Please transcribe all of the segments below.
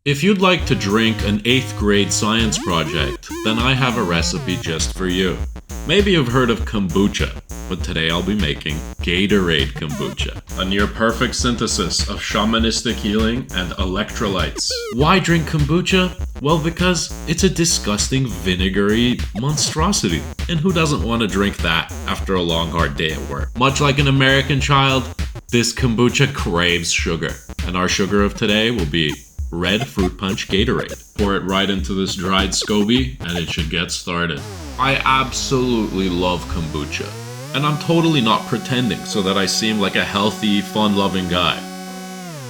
If you'd like to drink an 8th grade science project, then I have a recipe just for you. Maybe you've heard of kombucha, but today I'll be making Gatorade Kombucha, a near-perfect synthesis of shamanistic healing and electrolytes. Why drink kombucha? Well, because it's a disgusting vinegary monstrosity, and who doesn't want to drink that after a long hard day at work? Much like an American child, this kombucha craves sugar, and our sugar of today will be red fruit punch Gatorade. Pour it right into this dried SCOBY and it should get started. I absolutely love kombucha, and I'm totally not pretending so that I seem like a healthy, fun-loving guy.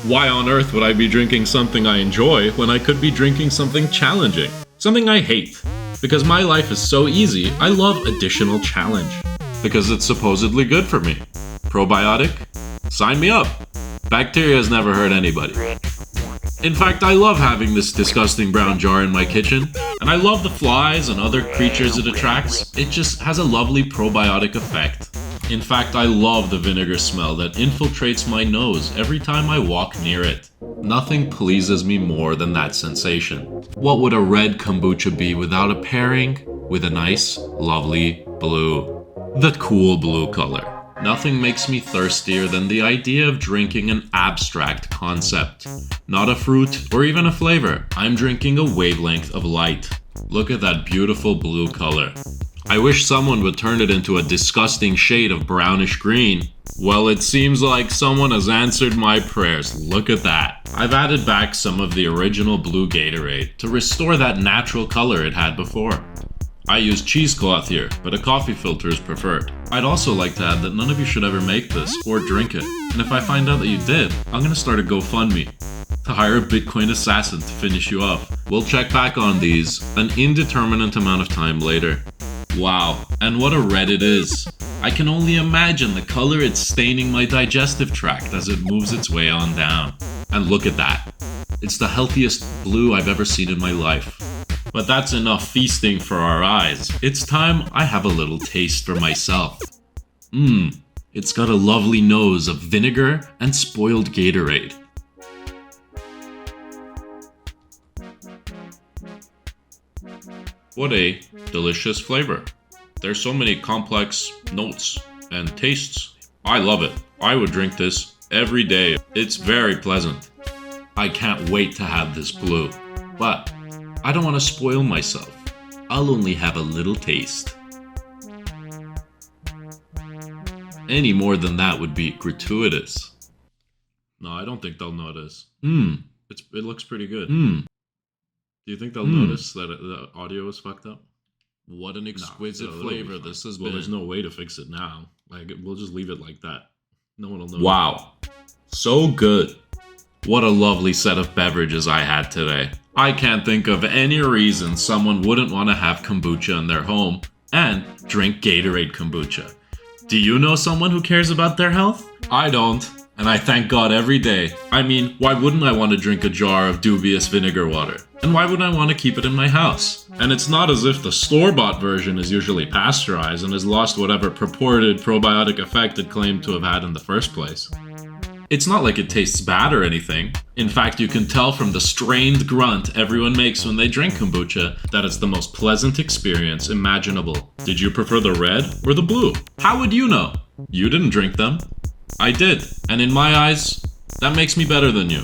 Why on earth would I be drinking something I enjoy when I could be drinking something challenging? Something I hate. Because my life is so easy, I love additional challenge. Because it's supposedly good for me. Probiotic? Sign me up. Bacteria has never hurt anybody. In fact, I love having this disgusting brown jar in my kitchen, and I love the flies and other creatures it attracts. It just has a lovely probiotic effect. In fact, I love the vinegar smell that infiltrates my nose every time I walk near it. Nothing pleases me more than that sensation. What would a red kombucha be without a pairing with a nice, lovely blue? The cool blue color. Nothing makes me thirstier than the idea of drinking an abstract concept. Not a fruit or even a flavor. I'm drinking a wavelength of light. Look at that beautiful blue color. I wish someone would turn it into a disgusting shade of brownish green. Well, it seems like someone has answered my prayers. Look at that. I've added back some of the original blue Gatorade to restore that natural color it had before. I use cheesecloth here, but a coffee filter is preferred. I'd also like to add that none of you should ever make this or drink it. And if I find out that you did, I'm gonna start a GoFundMe to hire a Bitcoin assassin to finish you off. We'll check back on these an indeterminate amount of time later. Wow, and what a red it is. I can only imagine the color it's staining my digestive tract as it moves its way on down. And look at that. It's the healthiest blue I've ever seen in my life. But that's enough feasting for our eyes. It's time I have a little taste for myself. It's got a lovely nose of vinegar and spoiled Gatorade. What a delicious flavor. There's so many complex notes and tastes. I love it. I would drink this every day. It's very pleasant. I can't wait to have this blue. But I don't want to spoil myself. I'll only have a little taste. Any more than that would be gratuitous. No, I don't think they'll notice. It looks pretty good. Do you think they'll notice that the audio is fucked up? What an exquisite flavor this has been. Well, there's no way to fix it now. Like, we'll just leave it like that. No one will know. Wow. So good. What a lovely set of beverages I had today. I can't think of any reason someone wouldn't want to have kombucha in their home and drink Gatorade Kombucha. Do you know someone who cares about their health? I don't, and I thank God every day. I mean, why wouldn't I want to drink a jar of dubious vinegar water? And why wouldn't I want to keep it in my house? And it's not as if the store-bought version is usually pasteurized and has lost whatever purported probiotic effect it claimed to have had in the first place. It's not like it tastes bad or anything. In fact, you can tell from the strained grunt everyone makes when they drink kombucha that it's the most pleasant experience imaginable. Did you prefer the red or the blue? How would you know? You didn't drink them. I did. And in my eyes, that makes me better than you.